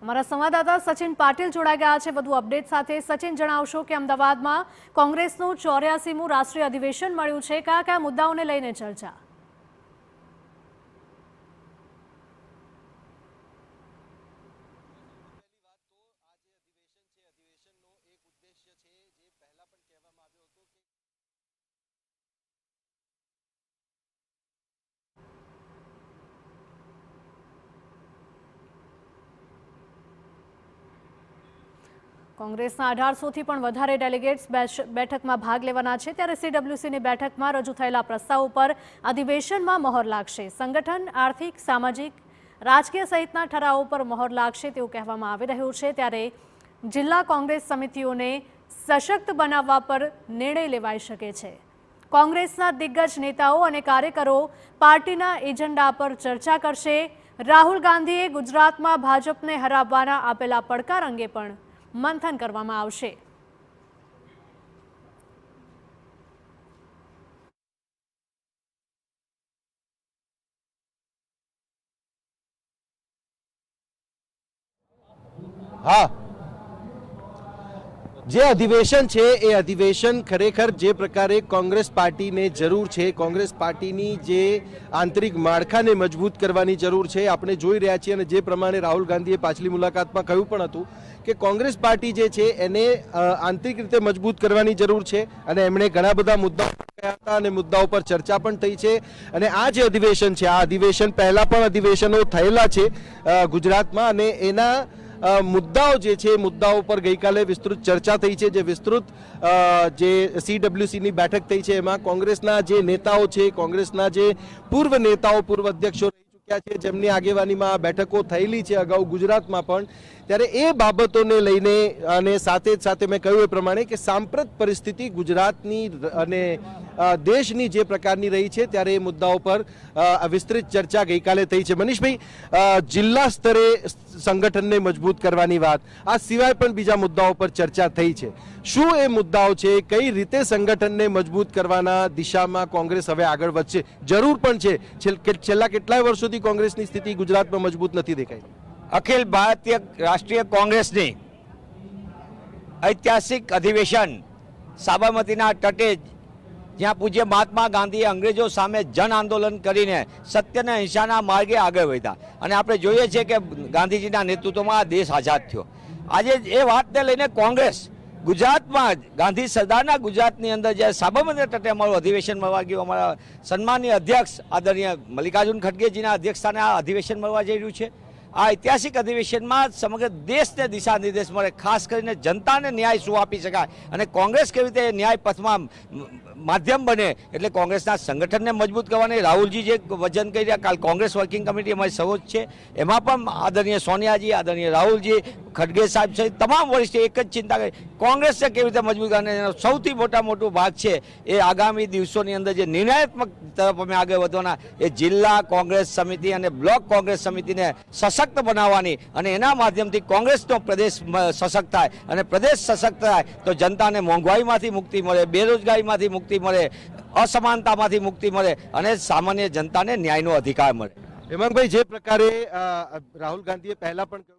અમારા સંવાદદાતા સચિન પાટીલ જોડાઈ ગયા છે વધુ અપડેટ સાથે। સચિન, જણાવશો કે અમદાવાદમાં કોંગ્રેસનું 84મું રાષ્ટ્રીય અધિવેશન મળ્યું છે, કયા કયા મુદ્દાઓને લઈને ચર્ચા? કોંગ્રેસના 1800થી પણ વધારે ડેલિગેટ્સ બેઠકમાં ભાગ લેવાના છે, ત્યારે સીડબ્લ્યુસીની બેઠકમાં રજૂ થયેલા પ્રસ્તાવ ઉપર અધિવેશનમાં મહોર લાગશે। સંગઠન, આર્થિક, સામાજિક, રાજકીય સહિતના ઠરાવો પર મહોર લાગશે તેવું કહેવામાં આવી રહ્યું છે। ત્યારે જિલ્લા કોંગ્રેસ સમિતિઓને સશક્ત બનાવવા પર નિર્ણય લેવાઈ શકે છે। કોંગ્રેસના દિગ્ગજ નેતાઓ અને કાર્યકરો પાર્ટીના એજન્ડા પર ચર્ચા કરશે। રાહુલ ગાંધીએ ગુજરાતમાં ભાજપને હરાવવાના આપેલા પડકાર અંગે પણ મંથન કરવામાં આવશે। हाँ, જે અધિવેશન છે એ અધિવેશન ખરેખર જે પ્રકારે કોંગ્રેસ પાર્ટીને જરૂર છે, કોંગ્રેસ પાર્ટીની જે આંતરિક માળખાને મજબૂત કરવાની જરૂર છે, આપણે જોઈ રહ્યા છીએ। અને જે પ્રમાણે રાહુલ ગાંધીએ પાછલી મુલાકાતમાં કહ્યું પણ હતું કે કોંગ્રેસ પાર્ટી જે છે એને આંતરિક રીતે મજબૂત કરવાની જરૂર છે, અને એમણે ઘણા બધા મુદ્દાઓ કહ્યા હતા અને મુદ્દાઓ પર ચર્ચા પણ થઈ છે। અને આ જે અધિવેશન છે, આ અધિવેશન પહેલા પણ અધિવેશનો થયેલા છે ગુજરાતમાં, અને એના મુદ્દાઓ જે છે મુદ્દાઓ પર ગઈકાલે વિસ્તૃત ચર્ચા થઈ છે। જે વિસ્તૃત જે સીડબ્લ્યુસીની બેઠક થઈ છે એમાં કોંગ્રેસના જે નેતાઓ છે, કોંગ્રેસના જે પૂર્વ નેતાઓ, પૂર્વ અધ્યક્ષો રહી ચૂક્યા છે, જેમની આગેવાનીમાં આ બેઠકો થયેલી છે અગાઉ ગુજરાતમાં પણ, ત્યારે એ બાબતોને લઈને અને સાથે જ સાથે મેં કહ્યું એ પ્રમાણે કે સાંપ્રત પરિસ્થિતિ ગુજરાતની અને દેશની જે પ્રકારની રહી છે, ત્યારે એ મુદ્દાઓ પર વિસ્તૃત ચર્ચા ગઈકાલે થઈ છે। મનીષભાઈ, જિલ્લા સ્તરે સંગઠનને મજબૂત કરવાની વાત, આ સિવાય પણ બીજા મુદ્દાઓ પર ચર્ચા થઈ છે। શું એ મુદ્દાઓ છે? કઈ રીતે સંગઠનને મજબૂત કરવાના દિશામાં કોંગ્રેસ હવે આગળ વધશે? જરૂર પણ છે, છેલ્લા કેટલાય વર્ષોથી કોંગ્રેસની સ્થિતિ ગુજરાતમાં મજબૂત નથી દેખાઈ। અખિલ ભારતીય રાષ્ટ્રીય કોંગ્રેસની ઐતિહાસિક અધિવેશન સાબરમતીના તટે, જ્યાં પૂજ્ય મહાત્મા ગાંધીએ અંગ્રેજો સામે જન આંદોલન કરીને સત્યના અહિંસાના માર્ગે આગળ વધ્યા, અને આપણે જોઈએ છીએ કે ગાંધીજીના નેતૃત્વમાં આ દેશ આઝાદ થયો। આજે એ વાતને લઈને કોંગ્રેસ ગુજરાતમાં ગાંધી સરદારના ગુજરાતની અંદર જ્યારે સાબરમતી તટે અમારું અધિવેશન મળવા ગયું, અમારા સન્માનીય અધ્યક્ષ આદરણીય મલ્લિકાર્જુન ખડગેજીના અધ્યક્ષસ્થાને આ અધિવેશન મળવા જઈ રહ્યું છે। આ ઐતિહાસિક અધિવેશનમાં સમગ્ર દેશને દિશા નિર્દેશ મળે, ખાસ કરીને જનતાને ન્યાય શું આપી શકાય અને કોંગ્રેસ કેવી રીતે ન્યાય પથમાં માધ્યમ બને, એટલે કોંગ્રેસના સંગઠનને મજબૂત કરવાની રાહુલજી જે વચન કરી રહ્યા, કાલ કોંગ્રેસ વર્કિંગ કમિટી અમારી સર્વોચ્ચ છે, એમાં પણ આદરણીય સોનિયાજી, આદરણીય રાહુલજી, ખડગે સાહેબ સહિત તમામ વરિષ્ઠ એક જ ચિંતા કરી કોંગ્રેસને કેવી રીતે મજબૂત કરવાની। એનો સૌથી મોટો ભાગ છે એ આગામી દિવસોની અંદર જે નિર્ણયાત્મક તરફ અમે આગળ વધવાના, એ જિલ્લા કોંગ્રેસ સમિતિ અને બ્લોક કોંગ્રેસ સમિતિને સશક્ત બનાવવાની, અને એના માધ્યમથી કોંગ્રેસનો પ્રદેશ સશક્ત થાય, અને પ્રદેશ સશક્ત થાય તો જનતાને મોંઘવારીમાંથી મુક્તિ મળે, બેરોજગારીમાંથી મુક્તિ મળે, અસમાનતામાંથી મુક્તિ મળે, અને સામાન્ય જનતાને ન્યાયનો અધિકાર મળે। હેમાંગભાઈ, જે પ્રકારે રાહુલ ગાંધીએ પહેલા પણ